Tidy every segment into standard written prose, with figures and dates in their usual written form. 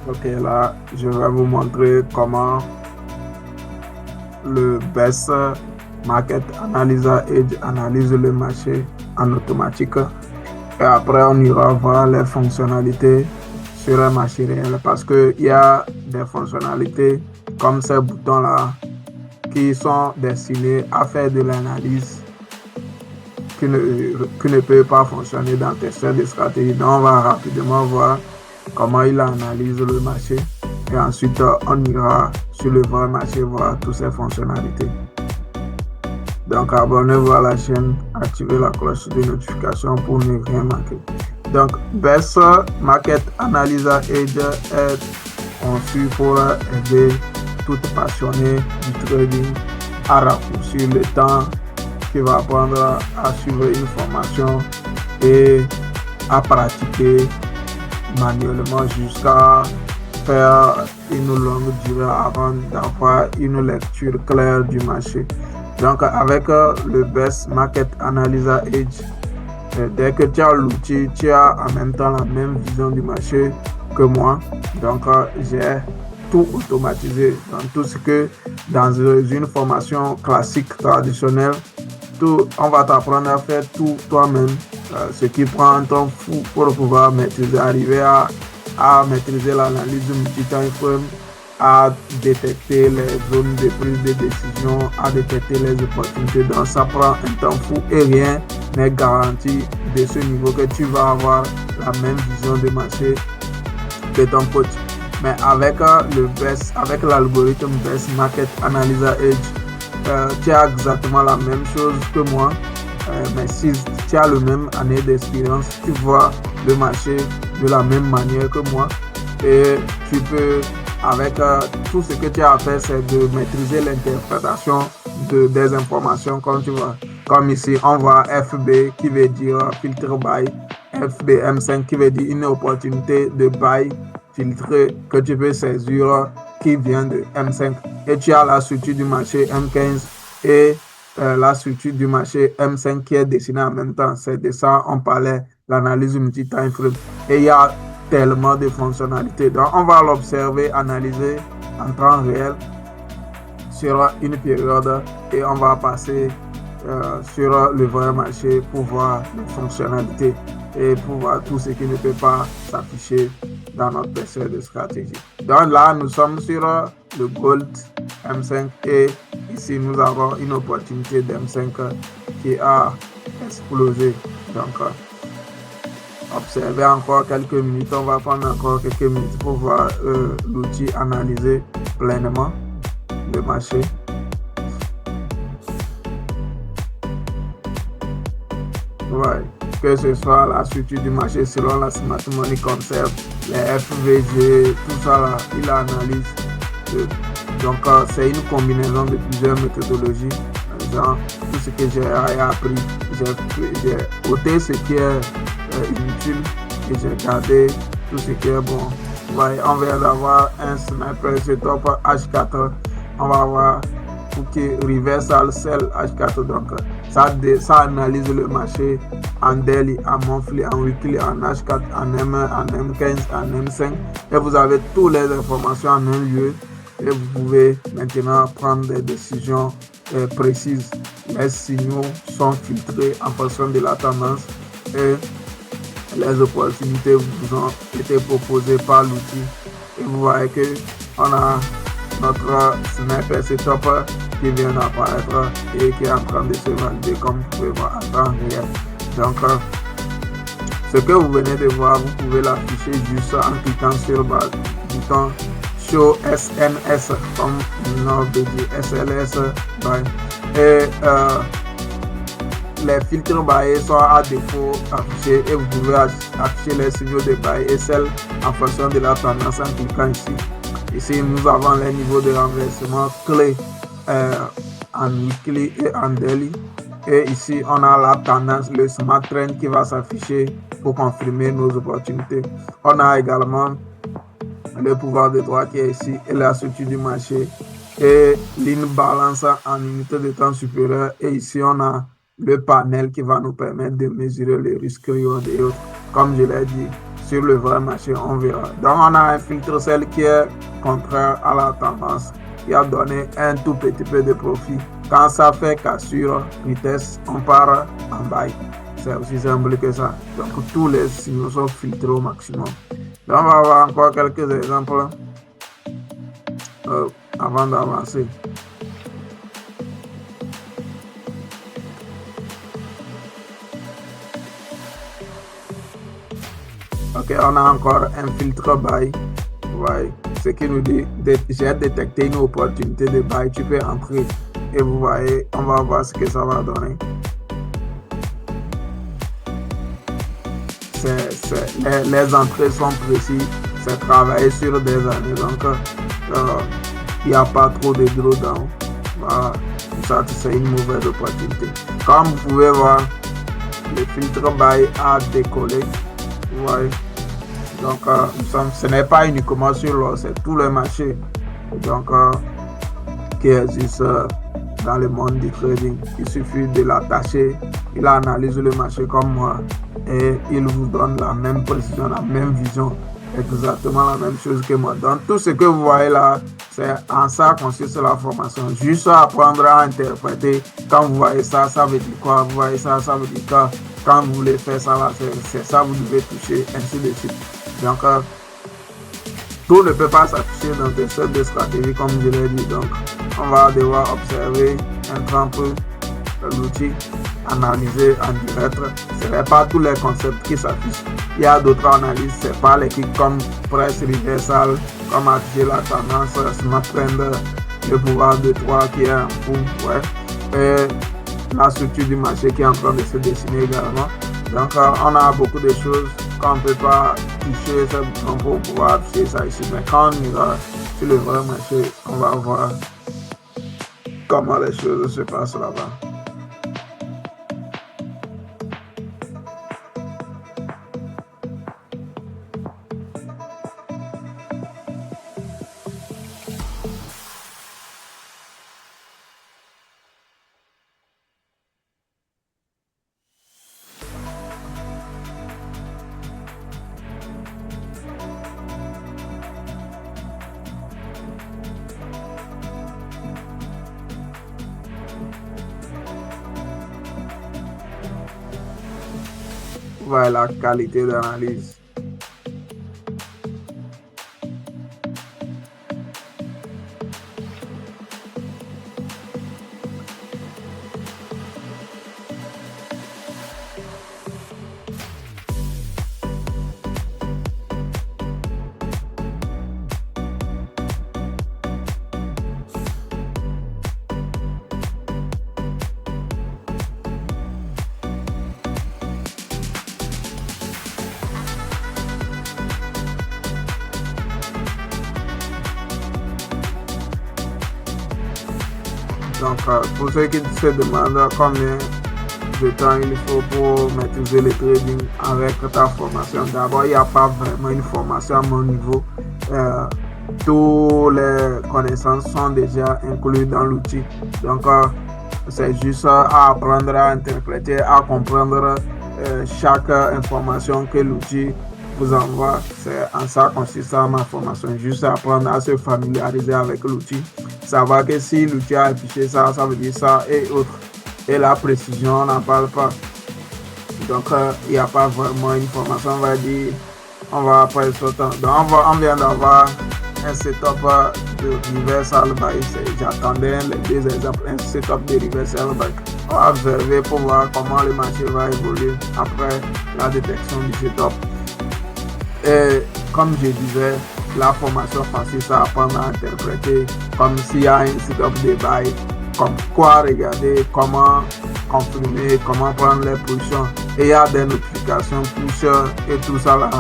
Ok, là, je vais vous montrer comment le Best Market Analyzer Edge analyse le marché en automatique. Et après, on ira voir les fonctionnalités sur un marché réel parce qu'il y a des fonctionnalités comme ces boutons-là qui sont destinés à faire de l'analyse qui ne peut pas fonctionner dans tes sets de stratégie. Donc, on va rapidement voir comment il analyse le marché et ensuite on ira sur le vrai marché voir toutes ces fonctionnalités. Donc, abonnez-vous à la chaîne, activez la cloche de notification pour ne rien manquer. Donc, Best Market Analyzer Edge est conçu pour aider tout passionné du trading à raccourcir le temps qui va prendre à suivre une formation et à pratiquer manuellement jusqu'à faire une longue durée avant d'avoir une lecture claire du marché. Donc, avec le Best Market Analyzer Edge, dès que tu as l'outil, tu as en même temps la même vision du marché que moi. Donc, j'ai tout automatisé dans tout ce que dans une formation classique traditionnelle, on va t'apprendre à faire tout toi-même, ce qui prend un temps fou pour pouvoir maîtriser, arriver à maîtriser l'analyse du multi-time frame, à détecter les zones de prise de décision, à détecter les opportunités. Donc ça prend un temps fou et rien n'est garanti de ce niveau que tu vas avoir la même vision de marché que ton coach. Mais avec avec l'algorithme Best Market Analyzer Edge, tu as exactement la même chose que moi, mais si tu as le même année d'expérience, tu vois le marché de la même manière que moi et tu peux, avec tout ce que tu as à faire, c'est de maîtriser l'interprétation des informations comme tu vois. Comme ici, on voit FB qui veut dire filtre buy, FBM5 qui veut dire une opportunité de buy filtré que tu peux saisir qui vient de M5. Et tu as la structure du marché M15 et la structure du marché M5 qui est dessinée en même temps. C'est de ça on parlait, l'analyse multi-time frame. Et il y a tellement de fonctionnalités. Donc, on va l'observer, analyser en temps réel sur une période et on va passer sur le vrai marché pour voir les fonctionnalités et pour voir tout ce qui ne peut pas s'afficher dans notre PC de stratégie. Donc là, nous sommes sur le Gold M5 et ici, nous avons une opportunité d'M5 qui a explosé. Donc, observez encore quelques minutes. On va prendre encore quelques minutes pour voir l'outil analyser pleinement le marché. Ouais. Que ce soit la structure du marché selon la Smart Money Concept, les FVG, tout ça là, il analyse. Donc, c'est une combinaison de plusieurs méthodologies. Genre, tout ce que j'ai appris, j'ai ôté ce qui est inutile et j'ai gardé tout ce qui est bon. Ouais, on vient d'avoir un sniper setup H4. On va voir pour que reversal sell H4. Donc, ça analyse le marché en daily, en monthly, en weekly, en H4, en M1, en M15, en M5. Et vous avez toutes les informations en un lieu. Et vous pouvez maintenant prendre des décisions précises. Les signaux sont filtrés en fonction de la tendance et les opportunités vous ont été proposées par l'outil. Et vous voyez que on a notre sniper setup qui vient d'apparaître et qui est en train de se valider comme vous pouvez voir en temps réel. Donc, ce que vous venez de voir, vous pouvez l'afficher juste en cliquant sur le bouton Show SNS comme le nom de dire SLS. Et les filtres buy sont à défaut affichés et vous pouvez afficher les signaux de buy et sell en fonction de la tendance en cliquant ici. Ici, nous avons les niveaux de renversement clés en weekly et en daily. Et ici, on a la tendance, le smart trend qui va s'afficher pour confirmer nos opportunités. On a également le pouvoir de droit qui est ici et la structure du marché et l'in balance en unité de temps supérieure. Et ici, on a le panel qui va nous permettre de mesurer les risques et autres. Comme je l'ai dit, sur le vrai marché, on verra. Donc, on a un filtre celle qui est contraire à la tendance, qui a donné un tout petit peu de profit. Quand ça fait cassure, vitesse, on part en buy. C'est aussi simple que ça. Donc, tous les signaux sont filtrés au maximum. Donc, on va avoir encore quelques exemples avant d'avancer. Ok, on a encore un filtre buy. Ouais, ce qui nous dit, j'ai détecté une opportunité de buy, tu peux entrer. Et vous voyez, on va voir ce que ça va donner. Les entrées sont précises, c'est travaillé sur des années, donc il n'y a pas trop de drawdown. Voilà, ça c'est une mauvaise opportunité. Comme vous pouvez voir, le filtre buy a décollé. Vous voyez. Donc, ce n'est pas uniquement sur l'or, c'est tout le marché donc, qui existe dans le monde du trading. Il suffit de l'attacher, il analyse le marché comme moi et il vous donne la même précision, la même vision, exactement la même chose que moi. Donc, tout ce que vous voyez là, c'est en ça consiste la formation. Juste apprendre à interpréter. Quand vous voyez ça, ça veut dire quoi? Vous voyez ça, ça veut dire quoi? Quand vous voulez faire ça, là, c'est ça, vous devez toucher, ainsi de suite. Donc, tout ne peut pas s'afficher dans des sets de stratégie, comme je l'ai dit. Donc, on va devoir observer un peu l'outil, analyser en direct. Ce n'est pas tous les concepts qui s'affichent. Il y a d'autres analyses, c'est pas les clics comme presse reversal, comme afficher la tendance, smart trend, le pouvoir de 3 qui est en cours, ouais. Et la structure du marché qui est en train de se dessiner également. Donc, on a beaucoup de choses qu'on ne peut pas toucher, on peut pouvoir afficher ça ici. Mais quand on ira sur le vrai marché, on va voir comment les choses se passent là-bas. Voilà la qualité d'analyse. Donc, pour ceux qui se demandent combien de temps il faut pour maîtriser le trading avec ta formation, d'abord, il n'y a pas vraiment une formation à mon niveau. Toutes les connaissances sont déjà incluses dans l'outil. Donc, c'est juste à apprendre à interpréter, à comprendre chaque information que l'outil vous envoie. C'est en ça consiste ma formation. Juste apprendre à se familiariser avec l'outil. Savoir que si l'outil a affiché ça, ça veut dire ça et autres. Et la précision, on n'en parle pas. Donc, il n'y a pas vraiment une formation. On va dire, on va après ce temps. Donc, on vient d'avoir un setup de reversal buy. J'attendais les deux exemples. Un setup de reversal buy. On va observer pour voir comment le marché va évoluer après la détection du setup. Et comme je disais, la formation consiste à apprendre à interpréter comme s'il y a un setup de buy, comme quoi regarder, comment confirmer, comment prendre les positions. Et il y a des notifications push et tout ça là,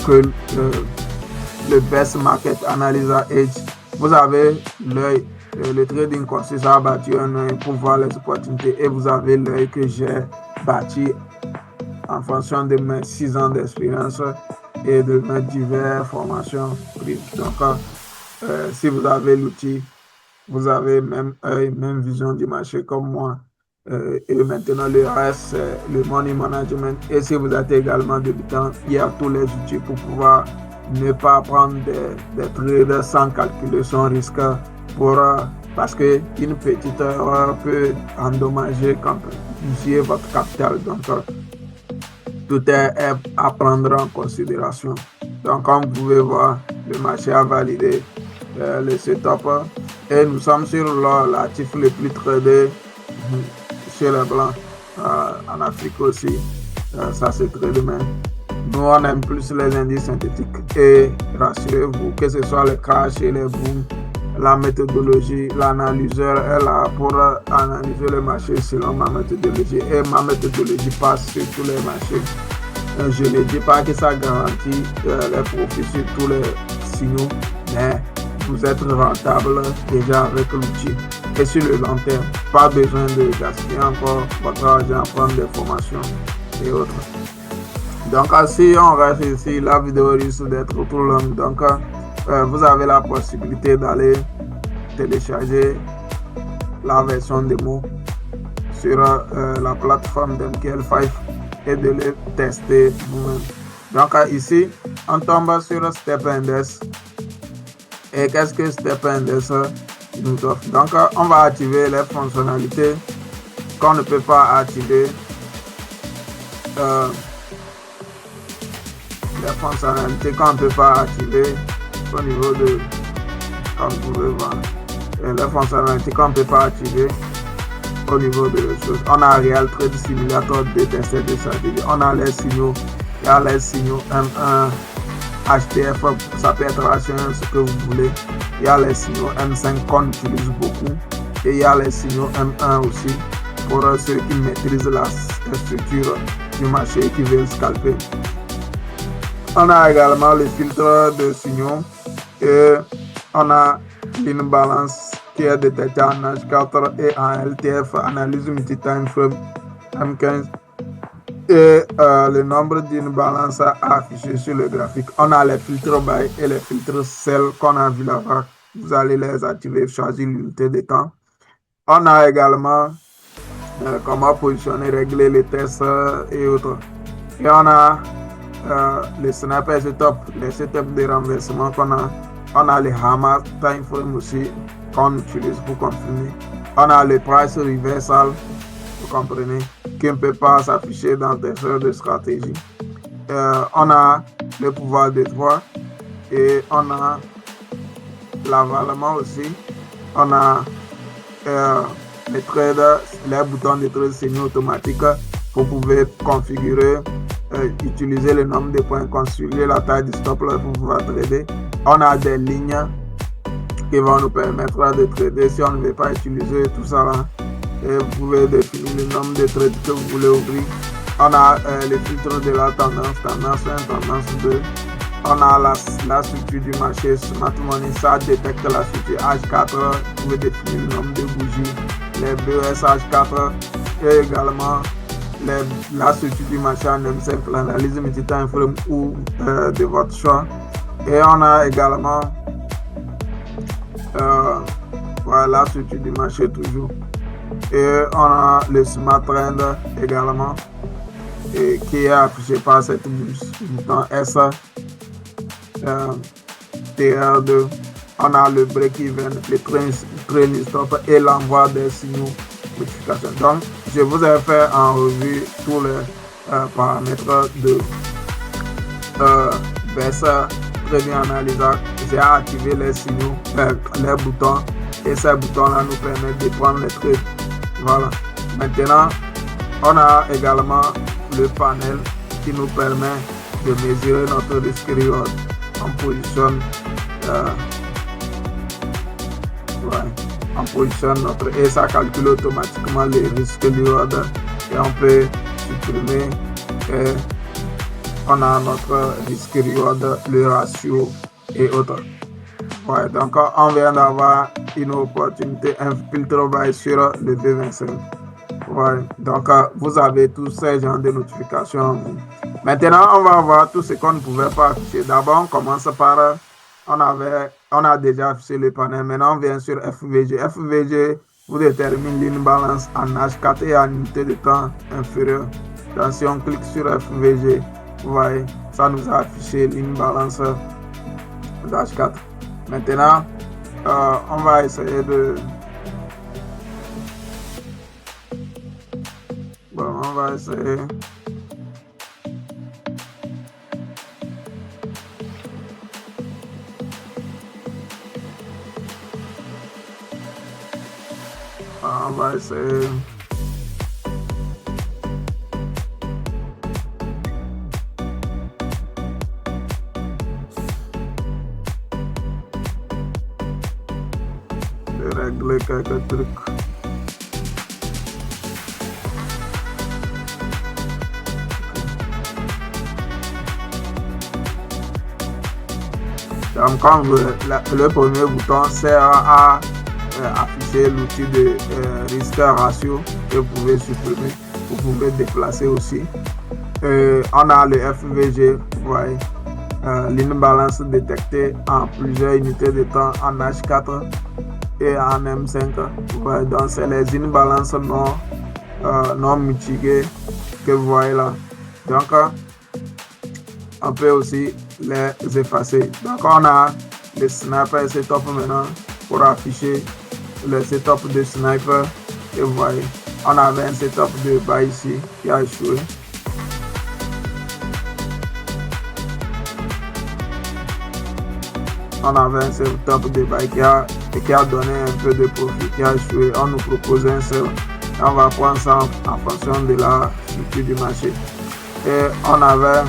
que le Best Market Analyzer Edge. Vous avez l'œil, le trading consiste à bâtir un œil pour voir les opportunités et vous avez l'œil que j'ai bâti en fonction de mes 6 ans d'expérience et de mes diverses formations prises. Donc, si vous avez l'outil, vous avez même œil, même vision du marché comme moi. Et maintenant, le reste, c'est le money management. Et si vous êtes également débutant, il y a tous les outils pour pouvoir ne pas prendre des trades sans calculer son risque parce qu'une petite erreur peut endommager quand votre capital. Donc, tout est à prendre en considération. Donc, comme vous pouvez voir, le marché a validé le setup et nous sommes sur l'actif le plus tradé chez les Blancs, en Afrique aussi. Ça, c'est très demain. Nous, on aime plus les indices synthétiques et rassurez-vous que ce soit les crash et les booms, la méthodologie, l'analyseur est là pour analyser le marché selon ma méthodologie et ma méthodologie passe sur tous les marchés. Je ne dis pas que ça garantit les profits sur tous les signaux, mais vous êtes rentable déjà avec l'outil. Et sur le long terme, pas besoin de gaspiller encore votre argent à prendre des formations et autres. Donc, si on reste ici, la vidéo risque d'être trop longue. Donc, vous avez la possibilité d'aller télécharger la version démo sur la plateforme d'MKL5 et de le tester vous-même. Donc, ici, on tombe sur Step Index. Et qu'est-ce que Step Index nous offre? Donc, on va activer les fonctionnalités qu'on ne peut pas activer. Les fonctionnalités qu'on ne peut pas activer au niveau de, comme vous pouvez voir, les fonctionnalités qu'on ne peut pas activer au niveau de choses. On a Real Trade Simulator de tester de stratégie. On a les signaux. Il y a les signaux M1, HTF, ça peut être H1, ce que vous voulez. Il y a les signaux M5 qu'on utilise beaucoup. Et il y a les signaux M1 aussi pour ceux qui maîtrisent la structure du marché et qui veulent scalper. On a également le filtre de signaux et on a une balance qui est détectée en H4 et en LTF, analyse multi-time frame M15 et le nombre d'une balance affiché sur le graphique. On a les filtres buy et les filtres sell qu'on a vu là-bas. Vous allez les activer, choisir l'unité de temps. On a également comment positionner, régler les tests et autres. Et on a les sniper setup, les setups de renversement qu'on a. On a les hammer time frame aussi qu'on utilise pour confirmer. On a le price reversal, vous comprenez, qui ne peut pas s'afficher dans des heures de stratégie. On a le pouvoir de droit et on a l'avalement aussi. On a les trades, les boutons de trade semi-automatique. Vous pouvez configurer, utiliser le nombre de points consulés, la taille du stop là pour pouvoir trader. On a des lignes qui vont nous permettre de trader si on ne veut pas utiliser tout ça là. Et vous pouvez définir le nombre de trades que vous voulez ouvrir. On a les filtres de la tendance 1, tendance 2. On a la structure du marché Smart Money, ça détecte la structure H4. Vous pouvez définir le nombre de bougies, les BES H4 et également la structure du marché en M5, l'analyse multi-time frame ou de votre choix. Et on a également la structure du marché toujours. Et on a le Smart Trend également et qui est affiché par cette bouton S. TR2, on a le break-even, le trailing stop et l'envoi des signaux notification. Donc, je vous ai fait en revue tous les paramètres de Versa Trading Analyzer. J'ai activé les signaux, les boutons, et ces boutons-là nous permettent de prendre les trades. Voilà. Maintenant, on a également le panel qui nous permet de mesurer notre risque reward. On positionne notre et ça calcule automatiquement les risques reward et on peut supprimer et on a notre risque reward, le ratio et autres. Ouais, donc on vient d'avoir une opportunité, un filtre buy sur le V25. Ouais, donc vous avez tous ces genres de notifications. Maintenant, on va voir tout ce qu'on ne pouvait pas afficher. D'abord, on commence par, on a déjà affiché le panel. Maintenant, on vient sur FVG. FVG, vous déterminez une balance en H4 et en unité de temps inférieure. Donc, si on clique sur FVG, vous voyez, ça nous a affiché une balance d'H4. Maintenant, on va essayer de... Bon, on va essayer... On va essayer... de régler quelques trucs. Donc, comme le premier bouton sert à afficher l'outil de risque ratio que vous pouvez supprimer, vous pouvez déplacer aussi. On a le FVG, vous voyez, une balance détectée en plusieurs unités de temps en H4 et en M5. Vous voyez, donc c'est les imbalances non mitigées que vous voyez là. Donc, on peut aussi les effacer. Donc, on a le sniper setup maintenant pour afficher le setup de sniper. Et vous voyez, on avait un setup de bas ici qui a échoué. On avait un setup de bas qui a donné un peu de profit, qui a échoué. On nous propose un seul. On va prendre ça en fonction de la structure du marché. Et on avait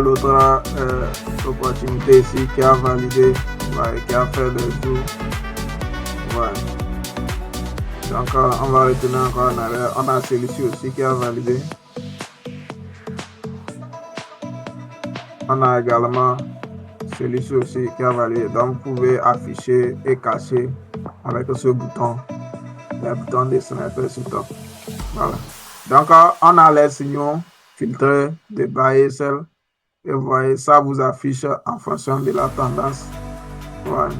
l'autre opportunité ici qui a validé, ouais, qui a fait le jour. Ouais. Donc on va retourner encore en arrière. On a celui-ci aussi qui a validé. On a également celui-ci aussi qui a validé. Donc vous pouvez afficher et cacher avec ce bouton, le bouton de sniper sur top. Voilà. Donc on a les signaux filtrés de buy et sell. Et vous voyez, ça vous affiche en fonction de la tendance. Voilà.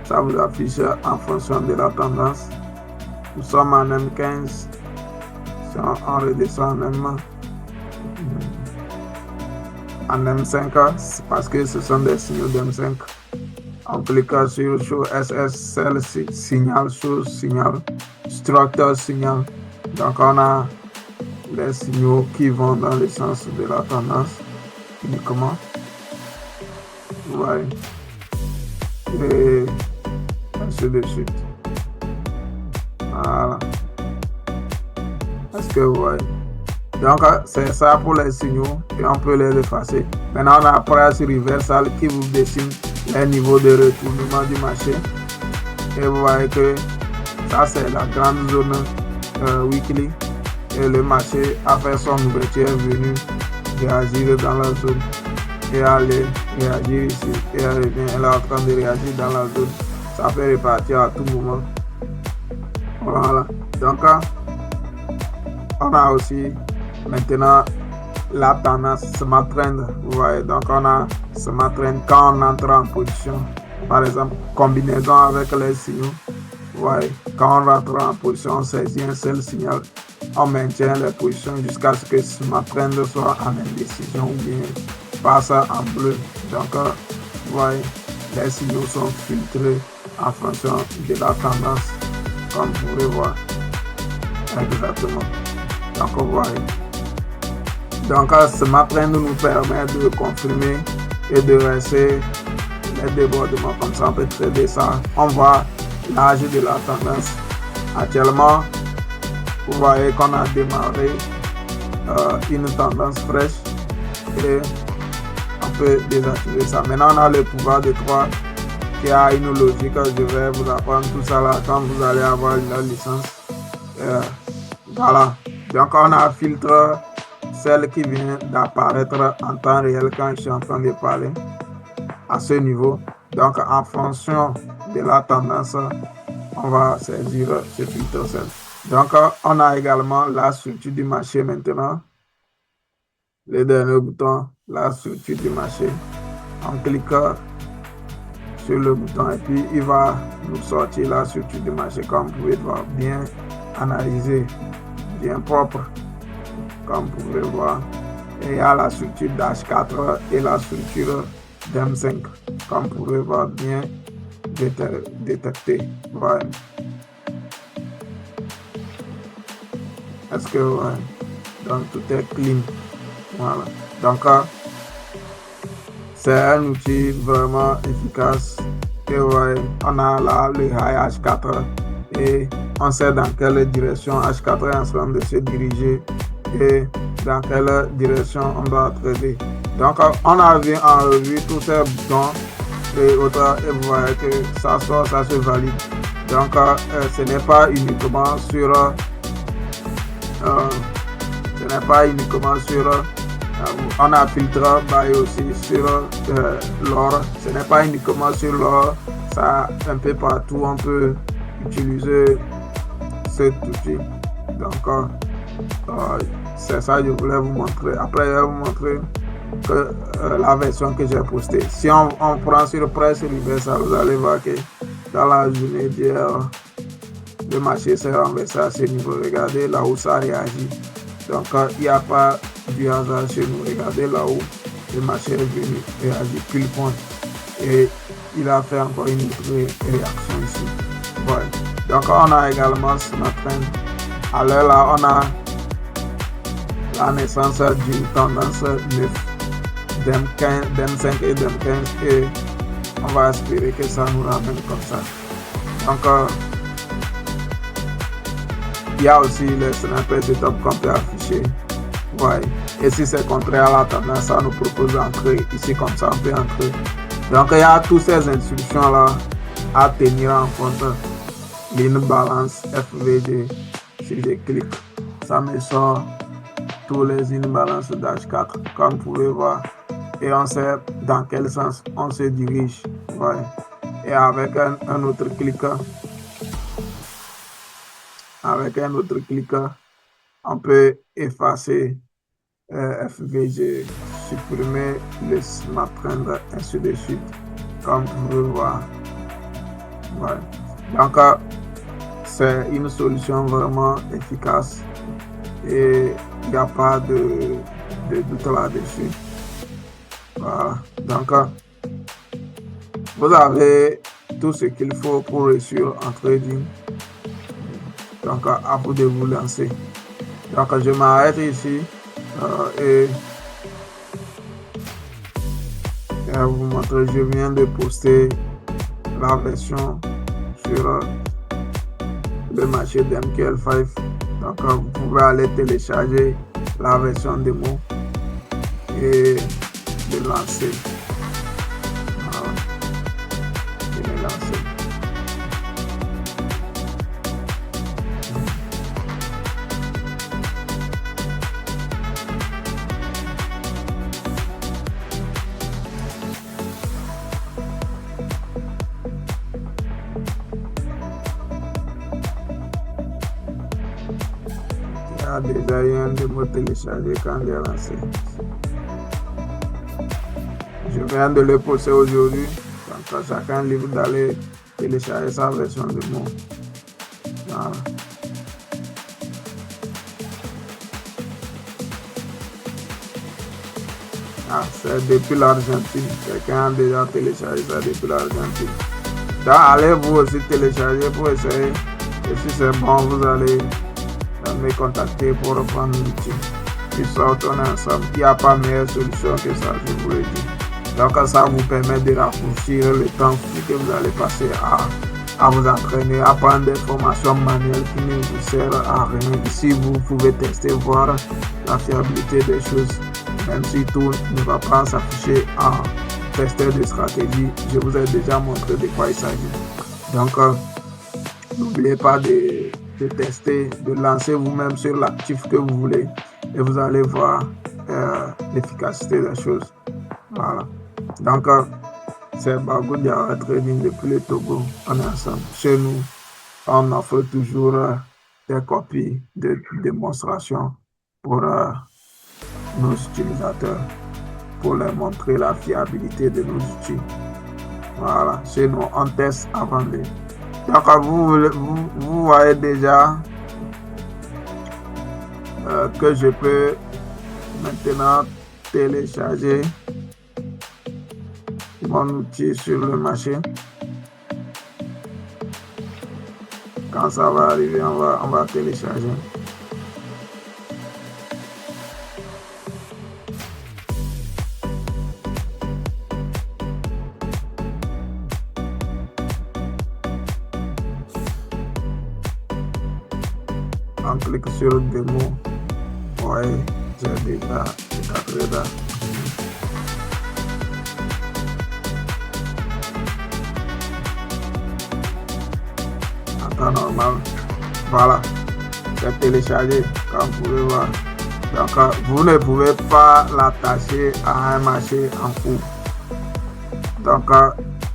Ça vous affiche en fonction de la tendance. Nous sommes en M15. Si on redescend en M5, parce que ce sont des signaux d'M5. On clique sur Show SS, Sell Signal, Show Signal, Structure Signal. Donc on a les signaux qui vont dans le sens de la tendance uniquement. Vous voyez. Et ainsi de suite. Voilà. Est-ce que vous voyez? Donc c'est ça pour les signaux et on peut les effacer. Maintenant on a Price Reversal qui vous dessine les niveaux de retournement du marché. Et vous voyez que ça c'est la grande zone weekly. Et le marché, après son ouverture, est venu réagir dans la zone et aller réagir ici. Et elle est en train de réagir dans la zone. Ça peut repartir à tout moment. Voilà. Donc, on a aussi maintenant la tendance Smart Trend. Vous voyez, donc on a Smart Trend quand on entre en position. Par exemple, combinaison avec les signaux. Vous voyez, quand on rentre en position, on saisit un seul signal. On maintient les positions jusqu'à ce que Smart Trend soit en indécision ou bien passe en bleu. Donc, vous voyez, les signaux sont filtrés en fonction de la tendance, comme vous pouvez voir. Exactement. Donc, vous voyez. Donc, Smart Trend nous permet de confirmer et de rester les débordements. Comme ça, on peut trader ça. On voit l'âge de la tendance. Actuellement, vous voyez qu'on a démarré une tendance fraîche et on peut désactiver ça. Maintenant, on a le pouvoir de 3 qui a une logique. Je vais vous apprendre tout ça là quand vous allez avoir la licence. Voilà. Donc, on a un filtre, celle qui vient d'apparaître en temps réel quand je suis en train de parler à ce niveau. Donc, en fonction de la tendance, on va saisir ce filtre seul. Donc, on a également la structure du marché maintenant. Le dernier bouton, la structure du marché. On clique sur le bouton et puis il va nous sortir la structure du marché, comme vous pouvez voir, bien analysé, bien propre, comme vous pouvez voir. Et il y a la structure d'H4 et la structure d'M5, comme vous pouvez voir, bien détecté. Ouais. Est-ce que ouais. Donc tout est clean. Voilà. Donc c'est un outil vraiment efficace. Et ouais, on a là le high H4 et on sait dans quelle direction H4 est en train de se diriger et dans quelle direction on doit trader. Donc on a vu en revue tous ces boutons et autres, et vous voyez que ça sort, ça se valide. Donc ce n'est pas uniquement sur on a filtré aussi sur l'or. Ce n'est pas uniquement sur l'or, ça un peu partout on peut utiliser cet outil. Donc c'est ça que je voulais vous montrer. Après je vais vous montrer que la version que j'ai postée. Si on prend sur Price Reversal, vous allez voir que dans la journée d'hier, le marché s'est renversé à ce niveau. Regardez là où ça réagit. Donc il n'y a pas du hasard chez nous. Regardez là où le marché est venu réagir pile point. Et il a fait encore une autre réaction ici. Voilà. Donc on a également ce matin, à l'heure là, on a la naissance d'une tendance 9 d'M5 et d'M15 et on va espérer que ça nous ramène comme ça. Donc il y a aussi le snapper de top qu'on peut afficher. Ouais. Et si c'est contraire à la tendance, ça nous propose d'entrer ici comme ça, on peut entrer. Donc il y a toutes ces instructions là à tenir en compte. Ligne balance FVG, si je clique, ça me sort tous les lignes balance d'H4 comme vous pouvez voir. Et on sait dans quel sens on se dirige. Ouais. Et avec un autre clic, on peut effacer FVG, supprimer le smart trend, ainsi de suite, comme vous pouvez voir. Ouais. Donc c'est une solution vraiment efficace et il n'y a pas de doute là-dessus. Voilà. Donc vous avez tout ce qu'il faut pour réussir en trading. Donc à vous de vous lancer. Donc je m'arrête ici et vous montrer, je viens de poster la version sur le marché d'MQL5. Donc vous pouvez aller télécharger la version démo et le lancer. Voilà. Et le lancer. Déjà eu un démo téléchargé quand j'ai lancé. Je viens de le poster aujourd'hui. Donc chacun libre d'aller télécharger sa version démo. Voilà. C'est depuis l'Argentine. Quelqu'un a déjà téléchargé ça depuis l'Argentine. Donc allez vous aussi télécharger pour essayer. Et si c'est bon, vous allez me contacter pour reprendre l'outil. Puis ça, on est ensemble. Il n'y a pas meilleure solution que ça, je vous le dis. Donc ça vous permet de raccourcir le temps que vous allez passer à vous entraîner, à prendre des formations manuelles qui ne vous servent à rien. Ici, vous pouvez tester, voir la fiabilité des choses. Même si tout ne va pas s'afficher en testeur de stratégie, je vous ai déjà montré de quoi il s'agit. Donc, n'oubliez pas de tester, de lancer vous-même sur l'actif que vous voulez et vous allez voir l'efficacité des choses. Voilà. Donc, c'est Bagou Diawara Trading depuis le Togo. On est ensemble. Chez nous, on offre toujours des copies de démonstration pour nos utilisateurs, pour leur montrer la fiabilité de nos outils. Voilà, chez nous, on teste avant de. Donc, vous voyez déjà que je peux maintenant télécharger mon outil sur le marché. Quand ça va arriver, on va télécharger. On clique sur démo. Ouais, j'ai déjà là. En temps normal. Voilà, c'est téléchargé, comme vous pouvez voir. Donc, vous ne pouvez pas l'attacher à un marché en cours. Donc,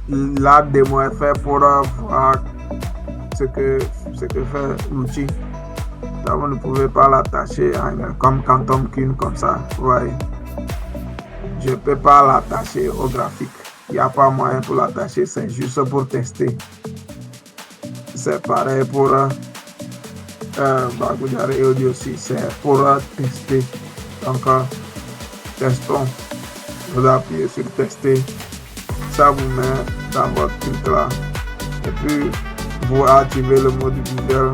la démo est faite pour voir ce que fait l'outil. Donc, vous ne pouvez pas l'attacher comme Quantum Kin comme ça. Vous voyez. Je ne peux pas l'attacher au graphique. Il n'y a pas moyen pour l'attacher, c'est juste pour tester. C'est pareil pour Bagudari Audio aussi, c'est pour tester. Donc, testons. Vous appuyez sur tester. Ça vous met dans votre truc là. Et puis, vous activez le mode visuel.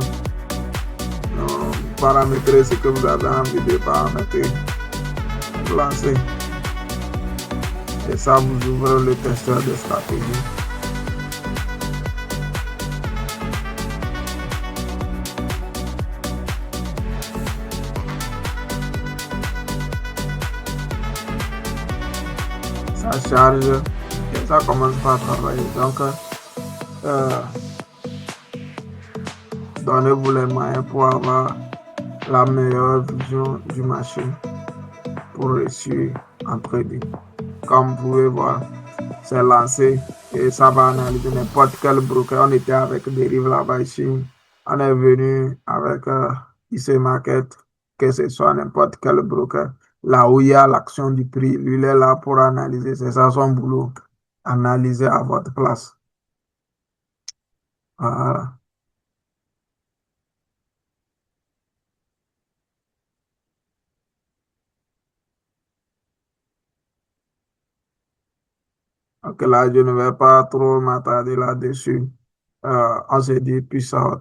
Paramétrer ce que vous avez envie de paramétrer. Vous lancez. Et ça vous ouvre le testeur de stratégie. Ça charge et ça commence par travailler. Donc, donnez-vous les moyens pour avoir la meilleure vision du marché pour réussir en trading. Comme vous pouvez voir, c'est lancé et ça va analyser n'importe quel broker. On était avec Derive là-bas ici. On est venu avec IC Market, que ce soit n'importe quel broker. Là où il y a l'action du prix, lui il est là pour analyser. C'est ça son boulot. Analyser à votre place. Voilà. Donc là, je ne vais pas trop m'attarder là-dessus. On se dit, peace out.